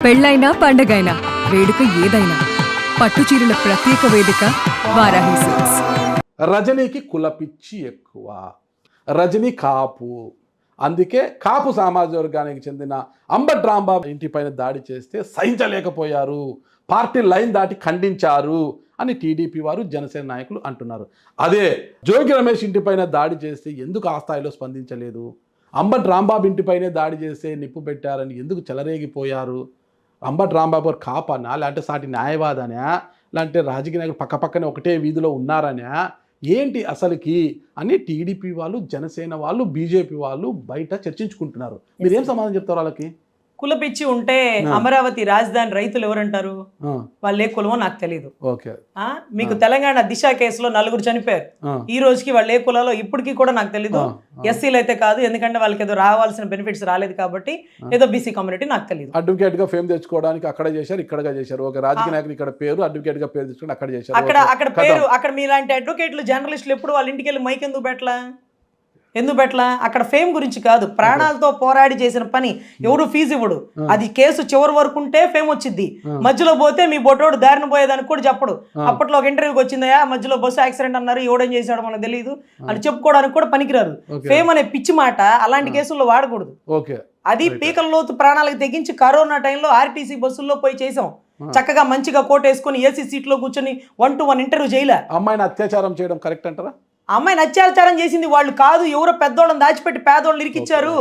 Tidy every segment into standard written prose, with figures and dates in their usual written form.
పెళ్ళైనా పండగైనా వేడుక ఏదైనా పట్టుచీరల ప్రత్యేక వేదిక వారాహి సిల్క్స్. రజనీకి కులపిచ్చి ఎక్కువ. రజనీ కాపు, అందుకే కాపు సామాజిక వర్గానికి చెందిన అంబట్ రాంబాబు ఇంటిపైన దాడి చేస్తే సహించలేకపోయారు, పార్టీ లైన్ దాటి ఖండించారు అని టీడీపీ వారు జనసేన నాయకులు అంటున్నారు. అదే జోగి రమేష్ ఇంటిపైన దాడి చేస్తే ఎందుకు ఆ స్థాయిలో స్పందించలేదు, అంబట్ రాంబాబు ఇంటిపైనే దాడి చేస్తే నిప్పు పెట్టారని ఎందుకు చెలరేగిపోయారు? అంబట్ రాంబాబు గారు కాపనా, లేదంటే సాటి న్యాయవాదనా, లేదంటే రాజకీయ నాయకులు పక్కపక్కనే ఒకటే వీధిలో ఉన్నారనా, ఏంటి అసలుకి అని టీడీపీ వాళ్ళు, జనసేన వాళ్ళు, బీజేపీ వాళ్ళు బయట చర్చించుకుంటున్నారు. మీరు ఏం సమాధానం చెప్తారు వాళ్ళకి? కులపిచ్చి ఉంటే అమరావతి రాజధాని రైతులు ఎవరంటారు? వాళ్ళు ఏ కులమో నాకు తెలియదు. మీకు తెలంగాణ దిశ కేసులో 4 చనిపోయారు. ఈ రోజుకి వాళ్ళు ఏ కులాలో ఇప్పటికీ కూడా నాకు తెలీదు. ఎస్సీలు అయితే కాదు, ఎందుకంటే వాళ్ళకి ఏదో రావాల్సిన బెనిఫిట్స్ రాలేదు కాబట్టి, ఏదో బీసీ కమ్యూనిటీ నాకు తెలియదు. అడ్వకేట్ గా ఫేమ్ తెచ్చుకోవడానికి అక్కడ చేశారు, ఇక్కడ చేశారు. ఒక రాజకీయ నాయకులు ఇక్కడ పేరు అడ్వకేట్ గా పేరు తెచ్చుకోవడానికి అక్కడ చేశారు. అక్కడ పేరు, అక్కడ మీలాంటి అడ్వకేట్లు జర్నలిస్టులు ఎప్పుడు వాళ్ళ ఇంటికి వెళ్ళి మైక్ ఎందుకు పెట్టలా? అక్కడ ఫేమ్ గురించి కాదు, ప్రాణాలతో పోరాడి చేసిన పని. ఎవరు ఫీజు ఇవ్వడు. అది కేసు చివరి వరకు ఉంటే ఫేమ్ వచ్చింది. మధ్యలో పోతే మీ బొట్టోడు దారిన పోయేదానికి కూడా చెప్పడు. అప్పట్లో ఒక ఇంటర్వ్యూకి వచ్చిందయా, మధ్యలో బస్సు యాక్సిడెంట్ అన్నారు, ఎవడేం చేశాడు మనకు తెలియదు అని చెప్పుకోవడానికి కూడా పనికిరారు. ఫేమ్ అనే పిచ్చి మాట అలాంటి కేసుల్లో వాడకూడదు. అది పీకల లోతు ప్రాణాలకు తెగించి కరోనా టైంలో ఆర్టీసీ బస్సుల్లో పోయి చేసాం. చక్కగా మంచిగా కోట్ వేసుకుని ఏసీ సీట్లో కూర్చొని 1-to-1 ఇంటర్వ్యూ చేయలే. అమ్మాయిని అత్యాచారం చేయడం కరెక్ట్ అంటారా? అమ్మాయిని అత్యాచారం చేసింది వాళ్ళు కాదు, ఎవరో పెద్దోళ్ళని దాచిపెట్టి పేదోళ్ళని ఇరికిచ్చారు.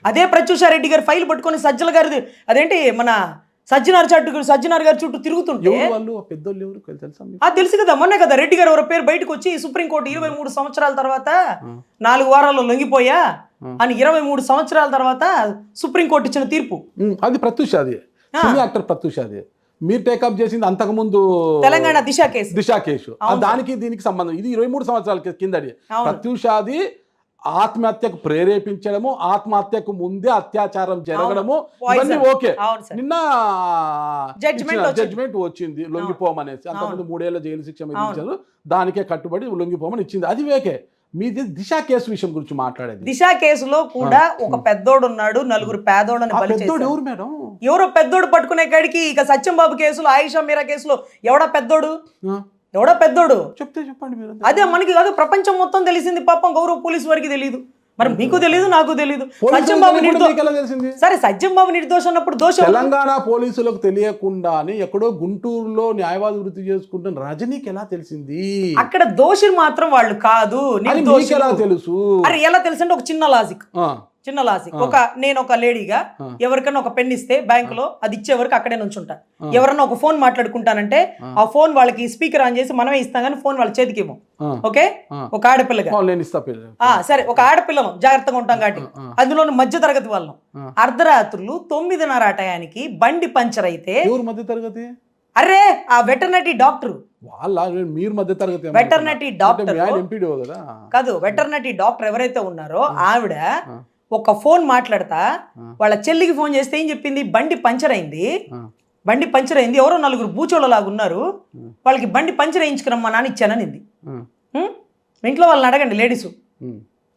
అదే ప్రత్యూషారెడ్డి గారు ఫైల్ పట్టుకొని సజ్జల గారి, అదేంటి మన సజ్జనార్ గారి చుట్టూ తిరుగుతుంటే తెలుసు కదా, మొన్నే కదా రెడ్డి గారు ఎవరో పేరు బయటకు వచ్చి సుప్రీంకోర్టు 23 సంవత్సరాల తర్వాత 4 వారాల్లో లొంగిపోయా అని 23 సంవత్సరాల తర్వాత సుప్రీంకోర్టు ఇచ్చిన తీర్పు. అది ప్రత్యూషాది, యాక్టర్ ప్రత్యూషాది. మీరు టేకప్ చేసింది అంతకుముందు తెలంగాణ దిశ కేసు. దానికి దీనికి సంబంధం. ఇది 23 సంవత్సరాల కిందడి. ప్రత్యూషాది ఆత్మహత్యకు ప్రేరేపించడము, ఆత్మహత్యకు ముందే అత్యాచారం జరగడము, ఇవన్నీ ఓకే. నిన్న జడ్జిమెంట్ వచ్చింది లొంగిపోమనేసి. అంతకుముందు 3 ఏళ్ల జైలు శిక్ష విధించారు, దానికే కట్టుబడి లొంగిపోమని ఇచ్చింది. అది వేకే. మీది దిశ కేసు విషయం గురించి మాట్లాడేది. దిశ కేసులో కూడా ఒక పెద్దోడు ఉన్నాడు, 4 పేదోళ్ళని బలి చేశారు. ఎవరు మేడం? ఎవరో పెద్దోడు పట్టుకునే కాడికి ఇక సత్యం బాబు కేసులో, ఆయిషా మీరా కేసులో ఎవడో పెద్దోడు చెప్పండి మీరు. అదే మనకి కాదు, ప్రపంచం మొత్తం తెలిసింది. పాపం గౌరవ పోలీసు వారికి తెలియదు, మరి మీకు తెలియదు, నాకు తెలియదు. సత్యం బాబు సరే, సత్యం బాబు నిర్దోషం అన్నప్పుడు దోషం. తెలంగాణ పోలీసులకు తెలియకుండానే ఎక్కడో గుంటూరులో న్యాయవాద వృత్తి చేసుకుంటున్న రజనీకి ఎలా తెలిసింది? అక్కడ దోషులు మాత్రం వాళ్ళు కాదు, ఎలా తెలుసు? అరే ఎలా తెలుసు అంటే ఒక చిన్న లాజిక్. నేను ఒక లేడీగా ఎవరికైనా ఒక పెన్ ఇస్తే బ్యాంకులో, అది ఇచ్చే వరకు అక్కడే నుంచుంటా. ఎవరన్నా ఒక ఫోన్ మాట్లాడుకుంటానంటే ఆ ఫోన్ వాళ్ళకి స్పీకర్ ఆన్ చేసి మనమే ఇస్తాం, కానీ ఫోన్ వాళ్ళ చేతికి ఇవ్వం. ఓకే, ఒక ఆడపిల్లగా సరే, ఒక ఆడపిల్లను జాగ్రత్తగా ఉంటాం కాబట్టి, అందులో మధ్య తరగతి వాళ్ళం. అర్ధరాత్రులు 9:30 టయానికి బండి పంచర్ అయితే, మధ్య తరగతి అరే ఆ వెటర్నరీ డాక్టర్ కాదు, వెటర్నరీ డాక్టర్ ఎవరైతే ఉన్నారో ఆవిడ ఒక ఫోన్ మాట్లాడతా వాళ్ళ చెల్లికి ఫోన్ చేస్తే ఏం చెప్పింది? బండి పంచర్ అయింది, ఎవరో 4 బూచోళ్ళలాగా ఉన్నారు, వాళ్ళకి బండి పంచర్ వేయించుకురమ్మా నాన్న ఇచ్చాననింది. ఇంట్లో వాళ్ళని అడగండి, లేడీసు.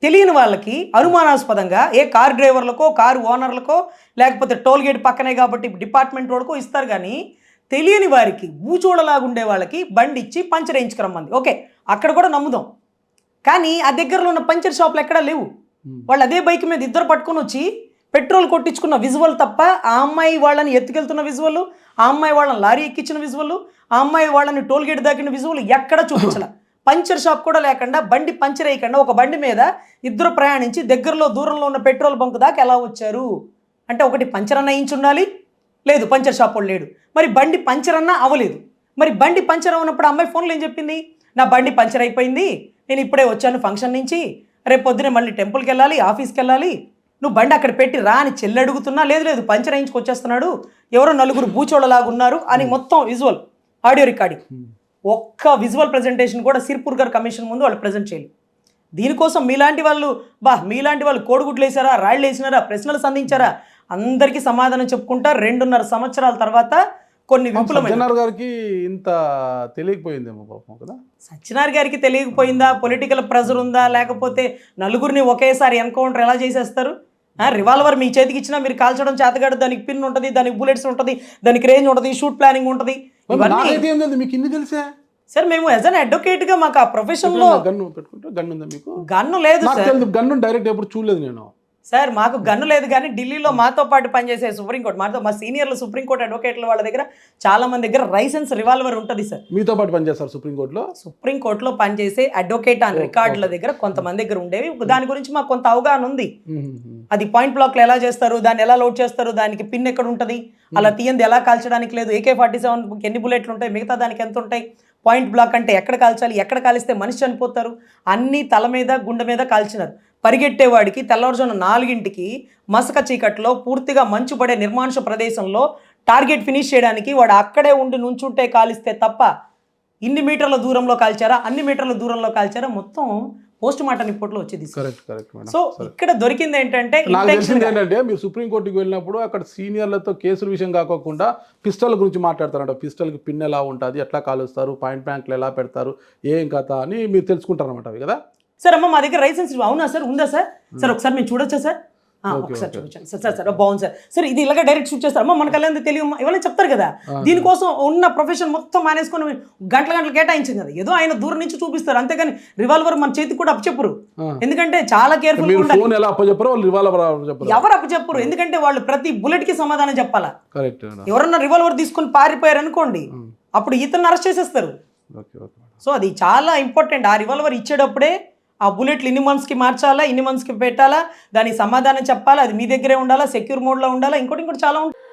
తెలియని వాళ్ళకి అనుమానాస్పదంగా ఏ కార్ డ్రైవర్లకో, కారు ఓనర్లకో, లేకపోతే టోల్ గేట్ పక్కనే కాబట్టి డిపార్ట్మెంట్ రోడ్కో ఇస్తారు, కానీ తెలియని వారికి, బూచోళ్ళలాగా ఉండే వాళ్ళకి బండి ఇచ్చి పంచర్ వేయించుకురమ్మంది. ఓకే, అక్కడ కూడా నమ్ముదాం. కానీ ఆ దగ్గరలో ఉన్న పంచర్ షాపులు ఎక్కడా లేవు. వాళ్ళు అదే బైక్ మీద ఇద్దరు పట్టుకొని వచ్చి పెట్రోల్ కొట్టించుకున్న విజువల్ తప్ప, ఆ అమ్మాయి వాళ్ళని ఎత్తుకెళ్తున్న విజువల్, ఆ అమ్మాయి వాళ్ళని లారీ ఎక్కించిన విజువల్, ఆ అమ్మాయి వాళ్ళని టోల్ గేట్ దాకిన విజువల్ ఎక్కడ చూపించాల. పంచర్ షాప్ కూడా లేకుండా, బండి పంచర్ వేయకుండా ఒక బండి మీద ఇద్దరు ప్రయాణించి దగ్గరలో దూరంలో ఉన్న పెట్రోల్ బంక్ దాకా ఎలా వచ్చారు అంటే, ఒకటి పంచర్ అన్న వేయించి ఉండాలి, లేదు పంచర్ షాప్ వాడు లేడు. మరి బండి పంచర్ అన్నా అవ్వలేదు. మరి బండి పంచర్ అవునప్పుడు అమ్మాయి ఫోన్లో ఏం చెప్పింది? నా బండి పంచర్ అయిపోయింది, నేను ఇప్పుడే వచ్చాను ఫంక్షన్ నుంచి, రేపు పొద్దునే మళ్ళీ టెంపుల్కి వెళ్ళాలి, ఆఫీస్కి వెళ్ళాలి, నువ్వు బండి అక్కడ పెట్టి రా అని చెల్లి అడుగుతున్నా, లేదు పంచర్ వేయించుకు వచ్చేస్తున్నాడు, ఎవరో 4 బూచోళ్ళలాగా ఉన్నారు అని మొత్తం విజువల్, ఆడియో రికార్డింగ్, ఒక్క విజువల్ ప్రజెంటేషన్ కూడా సిర్పూర్ గారు కమిషన్ ముందు వాళ్ళు ప్రజెంట్ చేయాలి. దీనికోసం మీలాంటి వాళ్ళు కోడిగుడ్లు వేసారా, రాళ్ళు వేసినారా, ప్రశ్నలు సంధించారా, అందరికీ సమాధానం చెప్పుకుంటా 2.5 సంవత్సరాల తర్వాత కొన్ని సజ్జనార్ గారికి ఇంత తెలియకపోయిందేమో పాపం కదా. సజ్జనార్ గారికి తెలియకపోయిందా? పొలిటికల్ ప్రెజర్ ఉందా? లేకపోతే 4 ఒకేసారి ఎన్కౌంటర్ ఎలా చేసేస్తారు? రివాల్వర్ మీ చేతికి ఇచ్చినా మీరు కాల్చడం చేతగాడు, దానికి పిన్ ఉంటుంది, దానికి బుల్లెట్స్ ఉంటుంది, దానికి రేంజ్ ఉంటుంది, షూట్ ప్లానింగ్ ఉంటుంది. నాకైతే ఏం తెలుసు, మీకు ఇన్ని తెలుసా? సార్ మేము యాజ్ అన్ అడ్వకేట్ గా మాకు ఆ ప్రొఫెషన్ లో గన్ను పెట్టుకుంటే గన్ను ఉందా మీకు? గన్ను లేదు సార్. గన్ను డైరెక్ట్ ఎప్పుడు చూడలేదు నేను. సార్ మాకు గన్ను లేదు, కానీ ఢిల్లీలో మాతో పాటు పనిచేసే సుప్రీంకోర్టు, మా సీనియర్లు సుప్రీంకోర్టు అడ్వకేట్ల వాళ్ళ దగ్గర చాలా మంది దగ్గర లైసెన్స్ రివాల్వర్ ఉంటుంది సార్. మీతో పాటు పనిచేస్తారు సుప్రీంకోర్టులో? సుప్రీంకోర్టులో పనిచేసే అడ్వకేట్ ఆన్ రికార్డుల దగ్గర కొంతమంది దగ్గర ఉండేవి. దాని గురించి మాకు కొంత అవగాహన ఉంది. అది పాయింట్ బ్లాక్లు ఎలా చేస్తారు, దాన్ని ఎలా లోడ్ చేస్తారు, దానికి పిన్ ఎక్కడ ఉంటుంది, అలా తీయంది ఎలా కాల్చడానికి లేదు, AK-47 ఎన్ని బుల్లెట్లు ఉంటాయి, మిగతా దానికి ఎంత ఉంటాయి, పాయింట్ బ్లాక్ అంటే ఎక్కడ కాల్చాలి, ఎక్కడ కాలిస్తే మనిషి చనిపోతారు, అన్నీ తల మీద గుండె మీద కాల్చినారు. పరిగెట్టేవాడికి తెల్లవారుజామున 4ంటికి మసక చీకట్లో పూర్తిగా మంచు పడే నిర్మానుష ప్రదేశంలో టార్గెట్ ఫినిష్ చేయడానికి వాడు అక్కడే ఉండి నుంచుంటే కాలిస్తే తప్ప ఇన్ని మీటర్ల దూరంలో కాల్చారా, అన్ని మీటర్ల దూరంలో కాల్చారా, మొత్తం పోస్ట్ మార్టం రిపోర్ట్లో వచ్చేది. సో ఇక్కడ దొరికింది ఏంటంటే, నాకు తెలిసింది ఏంటంటే మీరు సుప్రీంకోర్టుకి వెళ్ళినప్పుడు అక్కడ సీనియర్లతో కేసుల విషయం కాకుండా పిస్టల్ గురించి మాట్లాడతారంట. పిస్టల్కి పిన్ ఎలా ఉంటుంది, ఎట్లా కాలుస్తారు, పాయింట్ బ్యాంక్లు ఎలా పెడతారు, ఏం కథ అని మీరు తెలుసుకుంటారనమాట అవి కదా. సార్ అమ్మ మా దగ్గర లైసెన్స్ అవునా సార్, ఉందా సార్? సార్ ఒకసారి మేము చూడొచ్చా సార్? ఒకసారి చూపించండి సార్. సార్ బాగుంది సార్. సార్ ఇది ఇలాగ డైరెక్ట్ షూట్ చేస్తారు, అమ్మ మనకు అలా తెలియదు ఇవన్నీ చెప్తారు కదా. దీనికోసం ఉన్న ప్రొఫెషన్ మొత్తం మానేసుకొని గంటలు కేటాయించింది కదా. ఏదో ఆయన దూరం నుంచి చూపిస్తారు అంతేగాని రివాల్వర్ మన చేతికి కూడా అప్పచెప్పరు. ఎందుకంటే చాలా కేర్ఫుల్ ఎవరు అప్పచెప్పరు, ఎందుకంటే వాళ్ళు ప్రతి బుల్లెట్ కి సమాధానం చెప్పాలా. ఎవరన్నా రివాల్వర్ తీసుకొని పారిపోయారు అనుకోండి, అప్పుడు ఇతను అరెస్ట్ చేసేస్తారు. సో అది చాలా ఇంపార్టెంట్. ఆ రివాల్వర్ ఇచ్చేటప్పుడే ఆ బుల్లెట్లు ఇన్ని మంత్స్కి మార్చాలా, ఇన్ని మంత్స్కి పెట్టాలా, దానికి సమాధానం చెప్పాలా, అది మీ దగ్గరే ఉండాలా, సెక్యూర్ మోడ్లో ఉండాలా, ఇంకోటి చాలా ఉంటుంది.